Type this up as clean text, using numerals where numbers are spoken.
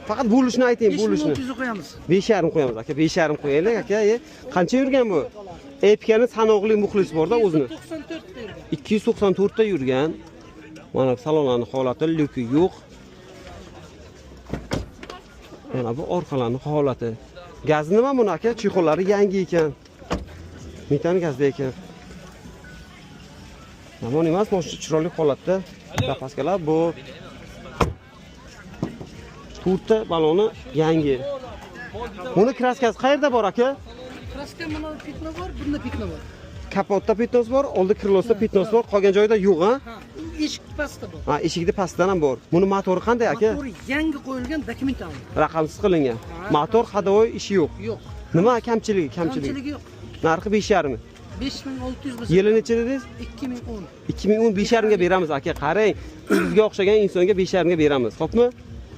Faqat bo'lishni ayting, bo'lishni. 5600 qo'yamiz. 5,5 qo'yamiz aka, 5,5 qo'yaylik aka. Qancha yurgan bu? Epkani sanoqli muxlis bor-da o'zini. 294 ta yurgan. 294 ta yurgan. Mana salonlarning holati luki yo'q. Mana bu orqalarning holati. Gaz nima buni aka? Chexollari yangi ekan. Metan gazda ekan. Yomon emas, mashina chiroyli holatda. Zapaskalar bu. To'rtta baloni yangi. Buni kraskasi qayerda bor aka? Kraska mana pitno bor, bunda pitno bor. Kapotda pitnos bor, oldi krilosda pitnos bor, qolgan joyda yo'q, ha? Ha, eshik pastda bor. Ha, eshikda pastdan ham bor. Buni motori qanday aka? Motori yangi qo'yilgan dokumental. Raqamsiz qilingan. Motor hadovoy ishi yo'q. Yo'q. Nima kamchiligi? Kamchiligi yo'q. Narxi 5,5 mi? 5600 bo'lsa. Yili necha dedingiz? 2010. 2010 5,5 ga beramiz aka. Qarang, bizga o'xshagan insonga 5,5 ga beramiz. Xo'pmi?